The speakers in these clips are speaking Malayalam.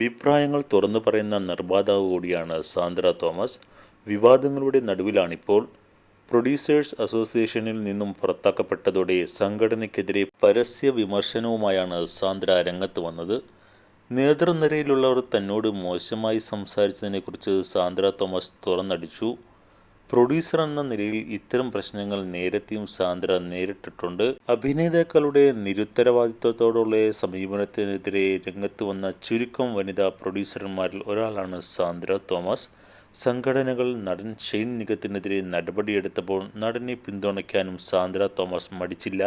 അഭിപ്രായങ്ങൾ തുറന്നു പറയുന്ന നിർമ്മാതാവ് കൂടിയാണ് സാന്ദ്ര തോമസ്. വിവാദങ്ങളുടെ നടുവിലാണിപ്പോൾ. പ്രൊഡ്യൂസേഴ്സ് അസോസിയേഷനിൽ നിന്നും പുറത്താക്കപ്പെട്ടതോടെ സംഘടനയ്ക്കെതിരെ പരസ്യ വിമർശനവുമായാണ് സാന്ദ്ര രംഗത്ത് വന്നത്. നേതൃനിരയിലുള്ളവർ തന്നോട് മോശമായി സംസാരിച്ചതിനെക്കുറിച്ച് സാന്ദ്ര തോമസ് തുറന്നടിച്ചു. പ്രൊഡ്യൂസർ എന്ന നിലയിൽ ഇത്തരം പ്രശ്നങ്ങൾ നേരത്തെയും സാന്ദ്ര നേരിട്ടിട്ടുണ്ട്. അഭിനേതാക്കളുടെ നിരുത്തരവാദിത്വത്തോടുള്ള സമീപനത്തിനെതിരെ രംഗത്ത് വന്ന ചുരുക്കം വനിതാ പ്രൊഡ്യൂസർമാരിൽ ഒരാളാണ് സാന്ദ്ര തോമസ്. സംഘടനകൾ നടൻ ഷെയ്ൻ നിഗത്തിനെതിരെ നടപടിയെടുത്തപ്പോൾ നടനെ പിന്തുണയ്ക്കാനും സാന്ദ്ര തോമസ് മടിച്ചില്ല.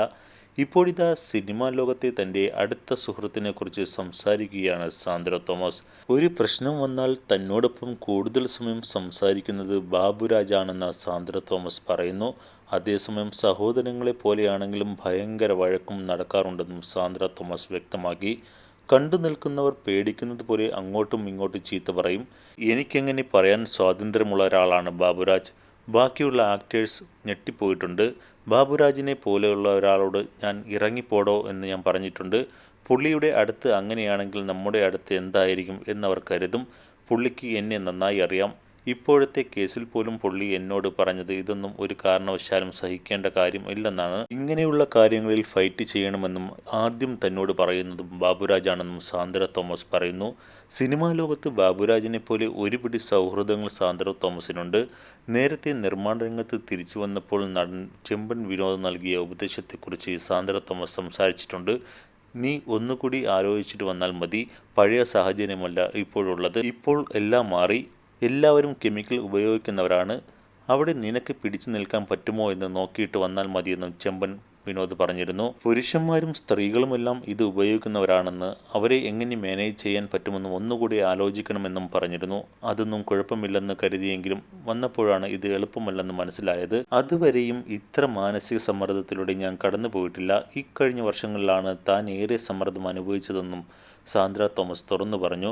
ഇപ്പോഴിതാ സിനിമാ ലോകത്തെ തൻ്റെ അടുത്ത സുഹൃത്തിനെക്കുറിച്ച് സംസാരിക്കുകയാണ് സാന്ദ്ര തോമസ്. ഒരു പ്രശ്നം വന്നാൽ തന്നോടൊപ്പം കൂടുതൽ സമയം സംസാരിക്കുന്നത് ബാബുരാജാണെന്ന് സാന്ദ്ര തോമസ് പറയുന്നു. അതേസമയം സഹോദരങ്ങളെ പോലെയാണെങ്കിലും ഭയങ്കര വഴക്കും നടക്കാറുണ്ടെന്നും സാന്ദ്ര തോമസ് വ്യക്തമാക്കി. കണ്ടു നിൽക്കുന്നവർ പേടിക്കുന്നത് പോലെ അങ്ങോട്ടും ഇങ്ങോട്ടും ചീത്ത പറയും. എനിക്കെങ്ങനെ പറയാൻ സ്വാതന്ത്ര്യമുള്ള ഒരാളാണ് ബാബുരാജ്. ബാക്കിയുള്ള ആക്ടേഴ്സ് ഞെട്ടിപ്പോയിട്ടുണ്ട്. ബാബുരാജിനെ പോലെയുള്ള ഒരാളോട് ഞാൻ ഇറങ്ങിപ്പോടോ എന്ന് ഞാൻ പറഞ്ഞിട്ടുണ്ട്. പുള്ളിയുടെ അടുത്ത് അങ്ങനെയാണെങ്കിൽ നമ്മുടെ അടുത്ത് എന്തായിരിക്കും എന്നവർ കരുതും. പുള്ളിക്ക് എന്നെ നന്നായി അറിയാം. ഇപ്പോഴത്തെ കേസിൽ പോലും പുള്ളി എന്നോട് പറഞ്ഞത് ഇതൊന്നും ഒരു കാരണവശാലും സഹിക്കേണ്ട കാര്യം ഇല്ലെന്നാണ്. ഇങ്ങനെയുള്ള കാര്യങ്ങളിൽ ഫൈറ്റ് ചെയ്യണമെന്നും ആദ്യം തന്നോട് പറയുന്നതും ബാബുരാജാണെന്നും സാന്ദ്ര തോമസ് പറയുന്നു. സിനിമാ ലോകത്ത് ബാബുരാജിനെ പോലെ ഒരുപിടി സൗഹൃദങ്ങൾ സാന്ദ്ര തോമസിനുണ്ട്. നേരത്തെ നിർമ്മാണ രംഗത്ത് തിരിച്ചു വന്നപ്പോൾ നടൻ ചെമ്പൻ വിനോദ് നൽകിയ ഉപദേശത്തെക്കുറിച്ച് സാന്ദ്ര തോമസ് സംസാരിച്ചിട്ടുണ്ട്. നീ ഒന്നുകൂടി ആലോചിച്ചിട്ട് വന്നാൽ മതി. പഴയ സാഹചര്യമല്ല ഇപ്പോഴുള്ളത്. ഇപ്പോൾ എല്ലാം മാറി. എല്ലാവരും കെമിക്കൽ ഉപയോഗിക്കുന്നവരാണ്. അവിടെ നിനക്ക് പിടിച്ചു നിൽക്കാൻ പറ്റുമോ എന്ന് നോക്കിയിട്ട് വന്നാൽ മതിയെന്നും ചെമ്പൻ വിനോദ് പറഞ്ഞിരുന്നു. പുരുഷന്മാരും സ്ത്രീകളുമെല്ലാം ഇത് ഉപയോഗിക്കുന്നവരാണെന്ന്, അവരെ എങ്ങനെ മാനേജ് ചെയ്യാൻ പറ്റുമെന്നും ഒന്നുകൂടി ആലോചിക്കണമെന്നും പറഞ്ഞിരുന്നു. അതൊന്നും കുഴപ്പമില്ലെന്ന് കരുതിയെങ്കിലും വന്നപ്പോഴാണ് ഇത് എളുപ്പമല്ലെന്ന് മനസ്സിലായത്. അതുവരെയും ഇത്ര മാനസിക സമ്മർദ്ദത്തിലൂടെ ഞാൻ കടന്നു പോയിട്ടില്ല. ഇക്കഴിഞ്ഞ വർഷങ്ങളിലാണ് താൻ ഏറെ സമ്മർദ്ദം അനുഭവിച്ചതെന്നും സാന്ദ്ര തോമസ് തുറന്നു പറഞ്ഞു.